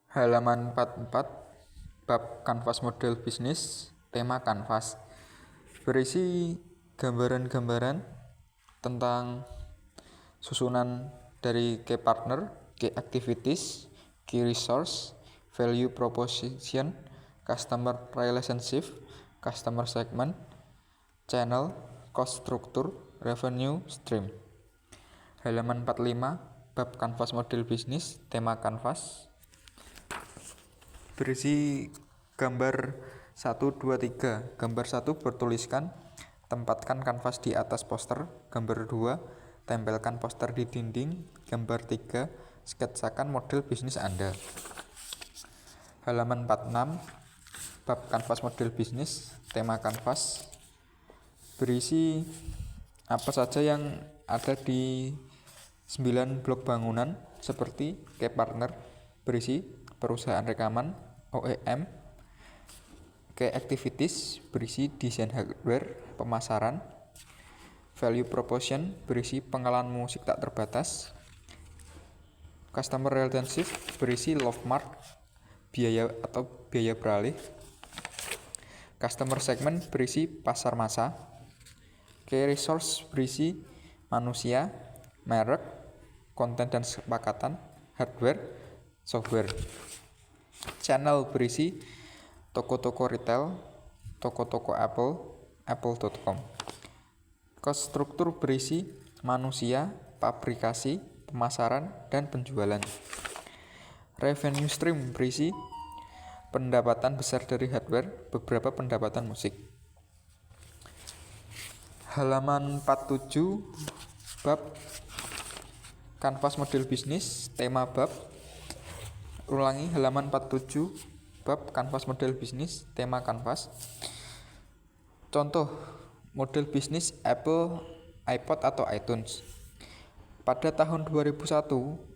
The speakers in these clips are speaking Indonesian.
Halaman 44, bab kanvas model bisnis, tema kanvas. Berisi gambaran-gambaran tentang susunan dari key partner, key activities, key resource, value proposition, customer relationship, customer segment, channel, cost structure, revenue stream. Halaman 45, bab kanvas model bisnis, tema kanvas. Berisi gambar 1, 2, 3. Gambar 1 bertuliskan tempatkan kanvas di atas poster. Gambar 2 tempelkan poster di dinding. Gambar 3 sketsakan model bisnis Anda. Halaman 46, bab kanvas model bisnis, tema kanvas. Berisi apa saja yang ada di 9 blok bangunan seperti key partner, berisi perusahaan rekaman, OEM, key activities, berisi desain hardware, pemasaran, value proposition, berisi pengalaman musik tak terbatas, customer relationship, berisi love mark, biaya atau biaya beralih, customer segment, berisi pasar massa, key resource, berisi manusia, merek, konten dan kesepakatan, hardware, software. Channel berisi toko-toko retail, toko-toko Apple, apple.com. Cost struktur berisi manusia, pabrikasi, pemasaran, dan penjualan. Revenue stream berisi pendapatan besar dari hardware, beberapa pendapatan musik. Halaman 47, bab kanvas model bisnis, tema bab. Ulangi, halaman 47, bab kanvas model bisnis, tema kanvas. Contoh model bisnis Apple, iPod atau iTunes. Pada tahun 2001,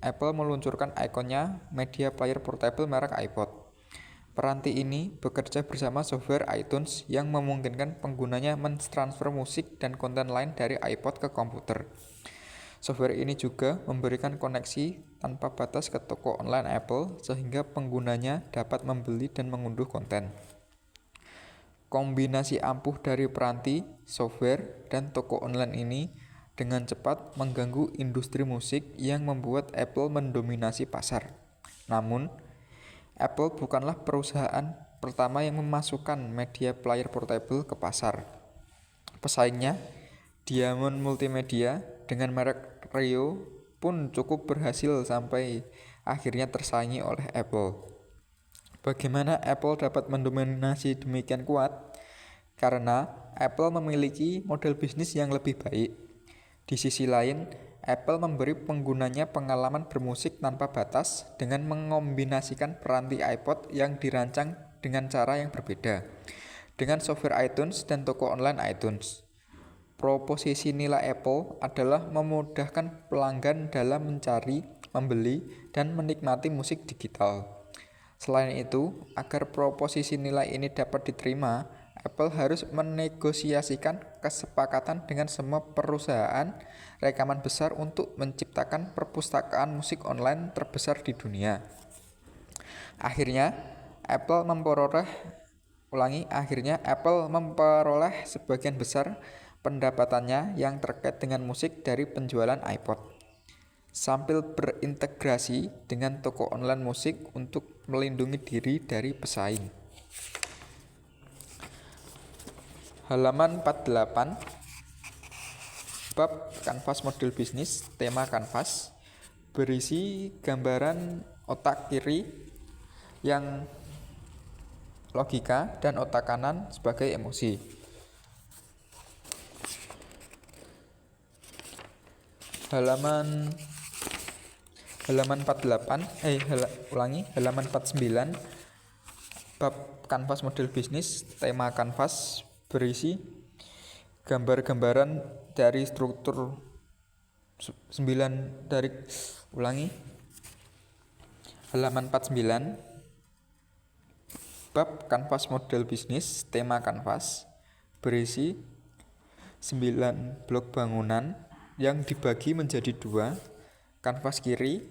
Apple meluncurkan ikonnya media player portable merek iPod. Peranti ini bekerja bersama software iTunes yang memungkinkan penggunanya mentransfer musik dan konten lain dari iPod ke komputer. Software ini juga memberikan koneksi tanpa batas ke toko online Apple sehingga penggunanya dapat membeli dan mengunduh konten. Kombinasi ampuh dari peranti, software, dan toko online ini dengan cepat mengganggu industri musik yang membuat Apple mendominasi pasar. Namun, Apple bukanlah perusahaan pertama yang memasukkan media player portable ke pasar. Pesaingnya, Diamond Multimedia dengan merek Rio pun cukup berhasil sampai akhirnya tersaingi oleh Apple. Bagaimana Apple dapat mendominasi demikian kuat? Karena Apple memiliki model bisnis yang lebih baik. Di sisi lain, Apple memberi penggunanya pengalaman bermusik tanpa batas dengan mengombinasikan peranti iPod yang dirancang dengan cara yang berbeda, dengan software iTunes dan toko online iTunes. Proposisi nilai Apple adalah memudahkan pelanggan dalam mencari, membeli, dan menikmati musik digital. Selain itu, agar proposisi nilai ini dapat diterima, Apple harus menegosiasikan kesepakatan dengan semua perusahaan rekaman besar untuk menciptakan perpustakaan musik online terbesar di dunia. Akhirnya, Apple memperoleh sebagian besar pendapatannya yang terkait dengan musik dari penjualan iPod, sambil berintegrasi dengan toko online musik untuk melindungi diri dari pesaing. Halaman 48, bab kanvas model bisnis, tema kanvas. Berisi gambaran otak kiri yang logika dan otak kanan sebagai emosi. Halaman 48, halaman 49, bab kanvas model bisnis, tema kanvas. Berisi gambar-gambaran dari struktur 9 dari halaman 49, bab kanvas model bisnis, tema kanvas. Berisi 9 blok bangunan yang dibagi menjadi 2, kanvas kiri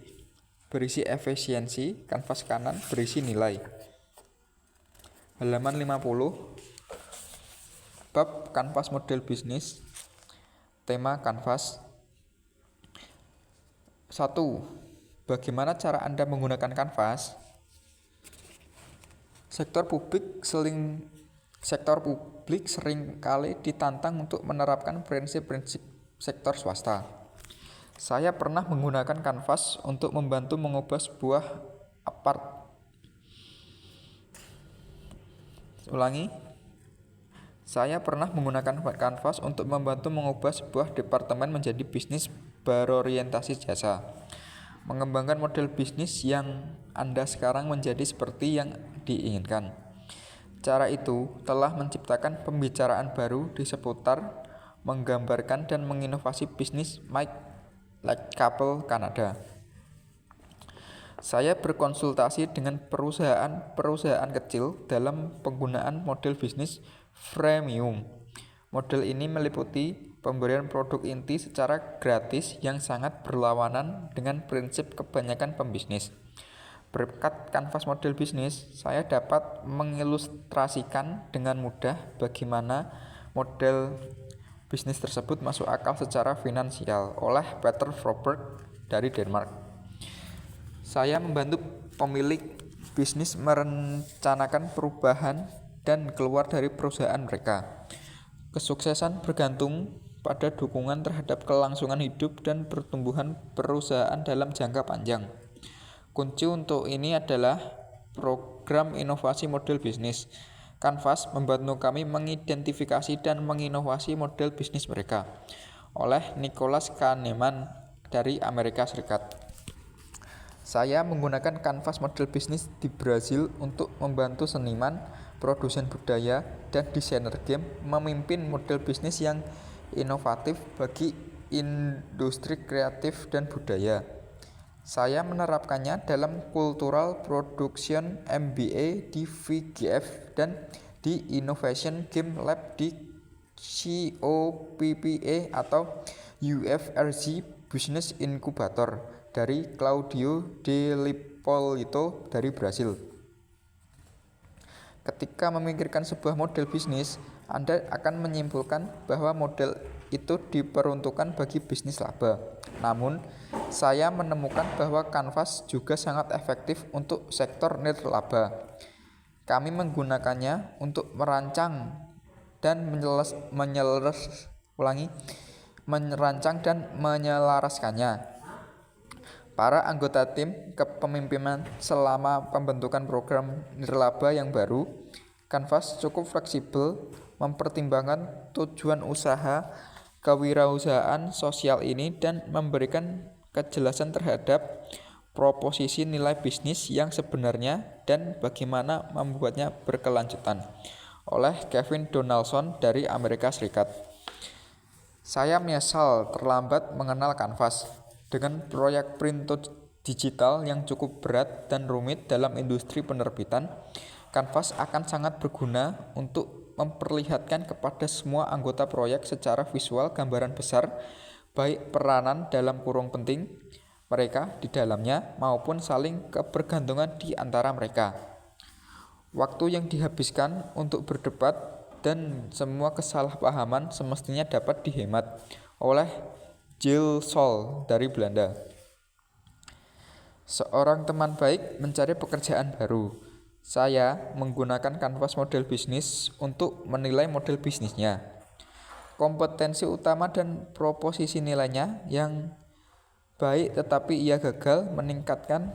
berisi efisiensi, kanvas kanan berisi nilai. Halaman 50, bab kanvas model bisnis, tema kanvas. 1. Bagaimana cara Anda menggunakan kanvas? Sektor publik seringkali ditantang untuk menerapkan prinsip-prinsip sektor swasta. Saya pernah menggunakan kanvas untuk membantu mengubah sebuah departemen menjadi bisnis berorientasi jasa. Mengembangkan model bisnis yang Anda sekarang menjadi seperti yang diinginkan. Cara itu telah menciptakan pembicaraan baru di seputar menggambarkan dan menginovasi bisnis Mike Couple Kanada. Saya berkonsultasi dengan perusahaan kecil dalam penggunaan model bisnis freemium. Model ini meliputi pemberian produk inti secara gratis yang sangat berlawanan dengan prinsip kebanyakan pembisnis. Berkat kanvas model bisnis, saya dapat mengilustrasikan dengan mudah bagaimana model bisnis tersebut masuk akal secara finansial oleh Peter Froberg dari Denmark. Saya membantu pemilik bisnis merencanakan perubahan dan keluar dari perusahaan mereka. Kesuksesan bergantung pada dukungan terhadap kelangsungan hidup dan pertumbuhan perusahaan dalam jangka panjang. Kunci untuk ini adalah program inovasi model bisnis. Kanvas membantu kami mengidentifikasi dan menginovasi model bisnis mereka. Oleh Nicholas Kahneman dari Amerika Serikat. Saya menggunakan kanvas model bisnis di Brasil untuk membantu seniman, produsen budaya, dan desainer game memimpin model bisnis yang inovatif bagi industri kreatif dan budaya. Saya menerapkannya dalam Cultural Production MBA di VGF dan di Innovation Game Lab di COPPA atau UFRG Business Incubator dari Claudio De Lippolito dari Brasil. Ketika memikirkan sebuah model bisnis, Anda akan menyimpulkan bahwa model itu diperuntukkan bagi bisnis laba. Namun, saya menemukan bahwa kanvas juga sangat efektif untuk sektor nirlaba. Kami menggunakannya untuk merancang dan menyelaraskannya. Para anggota tim kepemimpinan selama pembentukan program nirlaba yang baru, kanvas cukup fleksibel mempertimbangkan tujuan usaha kewirausahaan sosial ini dan memberikan kejelasan terhadap proposisi nilai bisnis yang sebenarnya dan bagaimana membuatnya berkelanjutan. Oleh Kevin Donaldson dari Amerika Serikat. Saya menyesal terlambat mengenal kanvas. Dengan proyek print digital yang cukup berat dan rumit dalam industri penerbitan, kanvas akan sangat berguna untuk memperlihatkan kepada semua anggota proyek secara visual gambaran besar, baik peranan dalam kurung penting mereka di dalamnya maupun saling kebergantungan di antara mereka. Waktu yang dihabiskan untuk berdebat dan semua kesalahpahaman semestinya dapat dihemat oleh Jill Sol dari Belanda. Seorang teman baik mencari pekerjaan baru. Saya menggunakan kanvas model bisnis untuk menilai model bisnisnya. Kompetensi utama dan proposisi nilainya yang baik tetapi ia gagal meningkatkan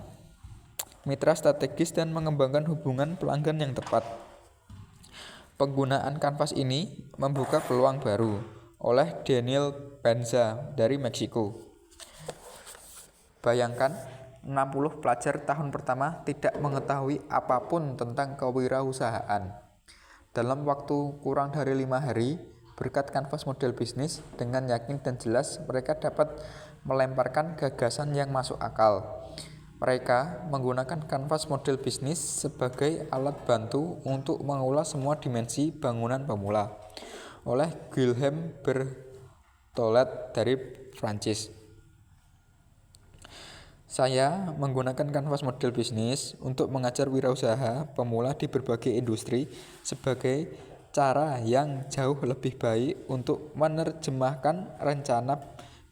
mitra strategis dan mengembangkan hubungan pelanggan yang tepat. Penggunaan kanvas ini membuka peluang baru. Oleh Daniel Penza dari Meksiko. Bayangkan 60 pelajar tahun pertama tidak mengetahui apapun tentang kewirausahaan. Dalam waktu kurang dari 5 hari, berkat kanvas model bisnis, dengan yakin dan jelas mereka dapat melemparkan gagasan yang masuk akal. Mereka menggunakan kanvas model bisnis sebagai alat bantu untuk mengulas semua dimensi bangunan pemula. Oleh Guillaume Berthollet dari Prancis. Saya menggunakan kanvas model bisnis untuk mengajar wirausaha pemula di berbagai industri sebagai cara yang jauh lebih baik untuk menerjemahkan rencana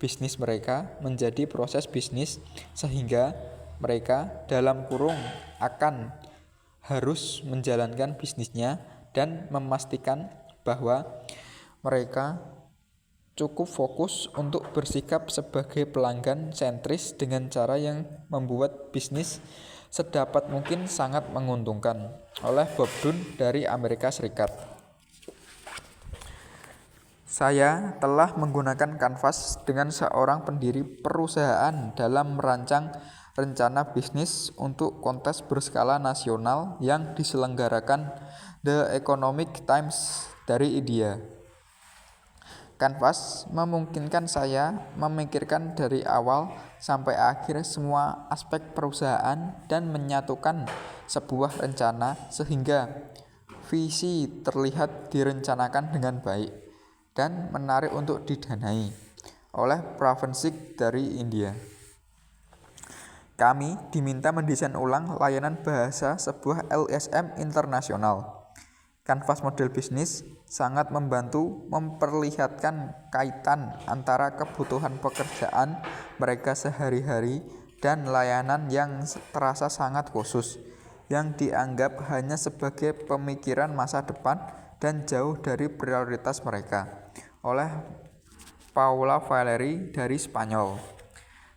bisnis mereka menjadi proses bisnis sehingga mereka dalam kurung akan harus menjalankan bisnisnya dan memastikan bahwa mereka cukup fokus untuk bersikap sebagai pelanggan sentris dengan cara yang membuat bisnis sedapat mungkin sangat menguntungkan. Oleh Bob Dunn dari Amerika Serikat. Saya telah menggunakan kanvas dengan seorang pendiri perusahaan dalam merancang rencana bisnis untuk kontes berskala nasional yang diselenggarakan The Economic Times dari India. Kanvas memungkinkan saya memikirkan dari awal sampai akhir semua aspek perusahaan dan menyatukan sebuah rencana sehingga visi terlihat direncanakan dengan baik dan menarik untuk didanai oleh Pravensic dari India. Kami diminta mendesain ulang layanan bahasa sebuah LSM internasional. Kanvas model bisnis sangat membantu memperlihatkan kaitan antara kebutuhan pekerjaan mereka sehari-hari dan layanan yang terasa sangat khusus, yang dianggap hanya sebagai pemikiran masa depan dan jauh dari prioritas mereka, oleh Paula Valeri dari Spanyol.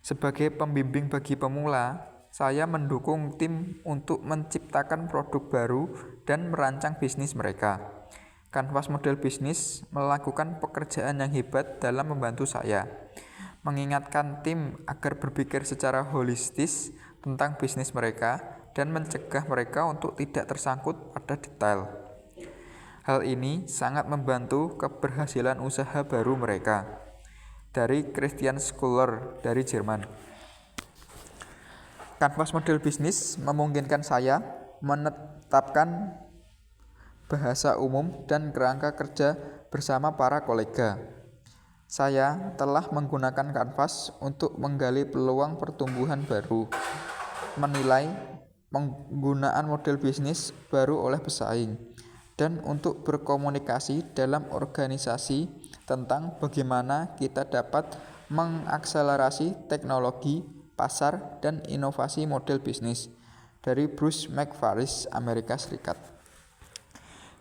Sebagai pembimbing bagi pemula, saya mendukung tim untuk menciptakan produk baru dan merancang bisnis mereka. Kanvas model bisnis melakukan pekerjaan yang hebat dalam membantu saya, mengingatkan tim agar berpikir secara holistis tentang bisnis mereka dan mencegah mereka untuk tidak tersangkut pada detail. Hal ini sangat membantu keberhasilan usaha baru mereka. Dari Christian Schuller dari Jerman. Kanvas model bisnis memungkinkan saya menetapkan bahasa umum dan kerangka kerja bersama para kolega. Saya telah menggunakan kanvas untuk menggali peluang pertumbuhan baru, menilai penggunaan model bisnis baru oleh pesaing, dan untuk berkomunikasi dalam organisasi tentang bagaimana kita dapat mengakselerasi teknologi, pasar, dan inovasi model bisnis. Dari Bruce McFarris, Amerika Serikat.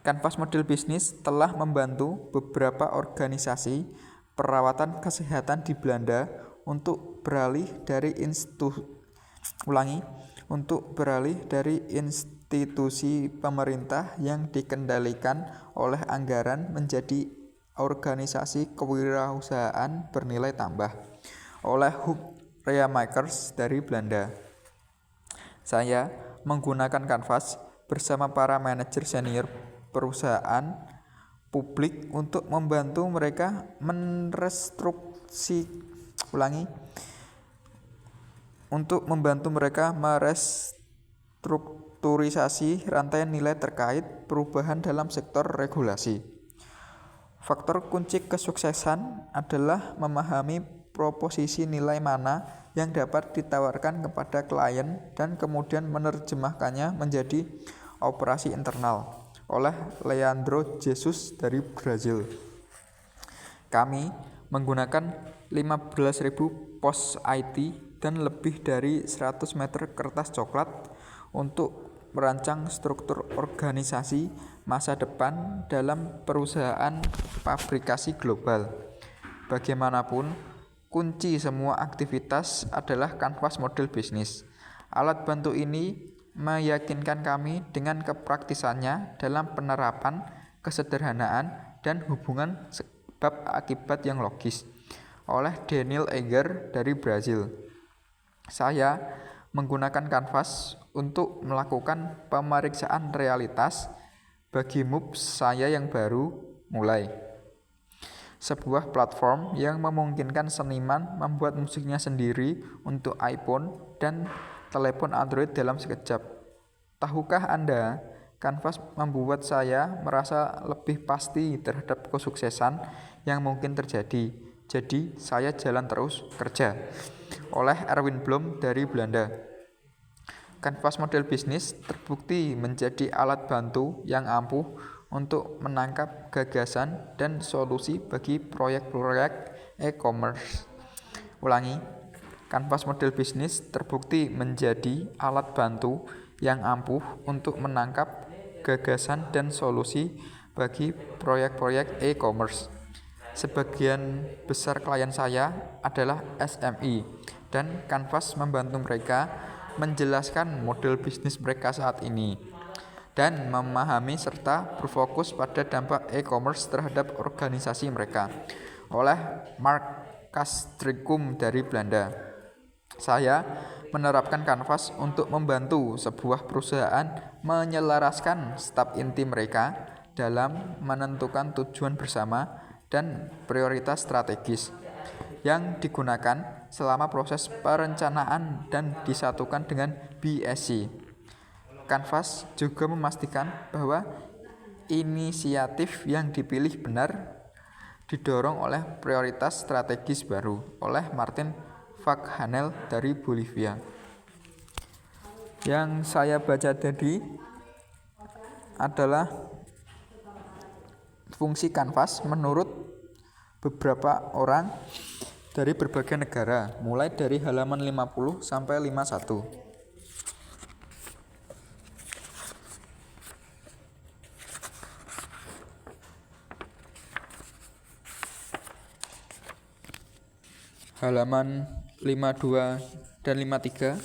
Kanvas model bisnis telah membantu beberapa organisasi perawatan kesehatan di Belanda untuk beralih dari institusi pemerintah yang dikendalikan oleh anggaran menjadi organisasi kewirausahaan bernilai tambah, oleh Hugh Reamakers dari Belanda. Saya menggunakan kanvas bersama para manajer senior perusahaan publik untuk membantu mereka merestrukturisasi rantai nilai terkait perubahan dalam sektor regulasi. Faktor kunci kesuksesan adalah memahami proposisi nilai mana yang dapat ditawarkan kepada klien dan kemudian menerjemahkannya menjadi operasi internal, oleh Leandro Jesus dari Brazil. Kami menggunakan 15.000 pos IT dan lebih dari 100 meter kertas coklat untuk merancang struktur organisasi masa depan dalam perusahaan pabrikasi global. Bagaimanapun, kunci semua aktivitas adalah kanvas model bisnis. Alat bantu ini meyakinkan kami dengan kepraktisannya dalam penerapan, kesederhanaan, dan hubungan sebab akibat yang logis, oleh Daniel Eger dari Brazil. Saya menggunakan kanvas untuk melakukan pemeriksaan realitas bagi MOOC saya yang baru mulai. Sebuah platform yang memungkinkan seniman membuat musiknya sendiri untuk iPhone dan telepon Android dalam sekejap. Tahukah Anda, kanvas membuat saya merasa lebih pasti terhadap kesuksesan yang mungkin terjadi Jadi saya jalan terus kerja. Oleh Erwin Blom dari Belanda. Kanvas model bisnis terbukti menjadi alat bantu yang ampuh untuk menangkap gagasan dan solusi bagi proyek-proyek e-commerce. Ulangi, kanvas model bisnis terbukti menjadi alat bantu yang ampuh untuk menangkap gagasan dan solusi bagi proyek-proyek e-commerce. Sebagian besar klien saya adalah SMI dan kanvas membantu mereka menjelaskan model bisnis mereka saat ini dan memahami serta berfokus pada dampak e-commerce terhadap organisasi mereka. Oleh Mark Castricum dari Belanda. Saya menerapkan kanvas untuk membantu sebuah perusahaan menyelaraskan staf inti mereka dalam menentukan tujuan bersama dan prioritas strategis yang digunakan selama proses perencanaan dan disatukan dengan BSC. Kanvas juga memastikan bahwa inisiatif yang dipilih benar didorong oleh prioritas strategis baru. Oleh Martin Fackhanel dari Bolivia. Yang saya baca tadi adalah fungsi kanvas menurut beberapa orang dari berbagai negara, mulai dari halaman 50 sampai 51. Halaman 52 dan 53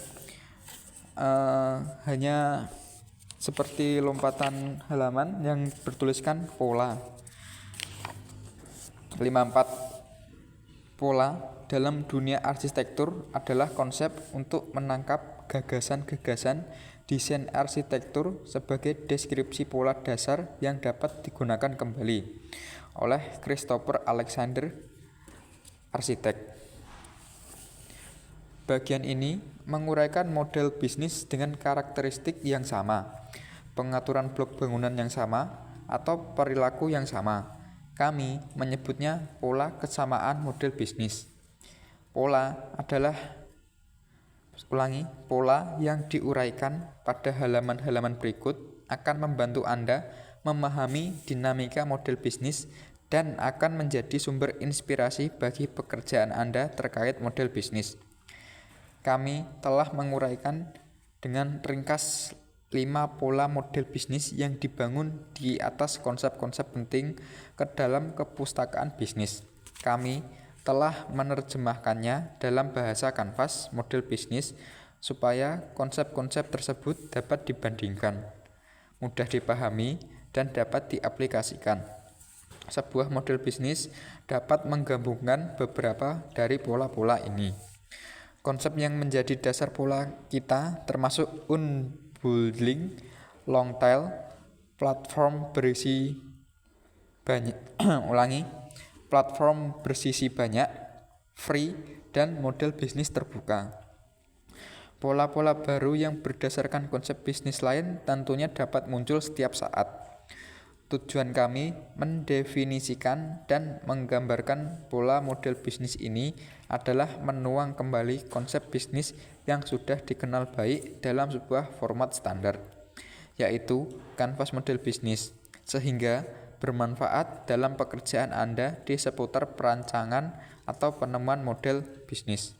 hanya seperti lompatan halaman yang bertuliskan pola. 54. Pola dalam dunia arsitektur adalah konsep untuk menangkap gagasan-gagasan desain arsitektur sebagai deskripsi pola dasar yang dapat digunakan kembali oleh Christopher Alexander, arsitek. Bagian ini menguraikan model bisnis dengan karakteristik yang sama, pengaturan blok bangunan yang sama, atau perilaku yang sama. Kami menyebutnya pola kesamaan model bisnis. Pola yang diuraikan pada halaman-halaman berikut akan membantu Anda memahami dinamika model bisnis dan akan menjadi sumber inspirasi bagi pekerjaan Anda terkait model bisnis. Kami telah menguraikan dengan ringkas 5 pola model bisnis yang dibangun di atas konsep-konsep penting ke dalam kepustakaan bisnis. Kami telah menerjemahkannya dalam bahasa kanvas model bisnis supaya konsep-konsep tersebut dapat dibandingkan, mudah dipahami, dan dapat diaplikasikan. Sebuah model bisnis dapat menggabungkan beberapa dari pola-pola ini. Konsep yang menjadi dasar pola kita termasuk unbundling, long tail, platform bersisi banyak, free, dan model bisnis terbuka. Pola-pola baru yang berdasarkan konsep bisnis lain tentunya dapat muncul setiap saat. Tujuan kami mendefinisikan dan menggambarkan pola model bisnis ini adalah menuang kembali konsep bisnis yang sudah dikenal baik dalam sebuah format standar, yaitu kanvas model bisnis, sehingga bermanfaat dalam pekerjaan Anda di seputar perancangan atau penemuan model bisnis.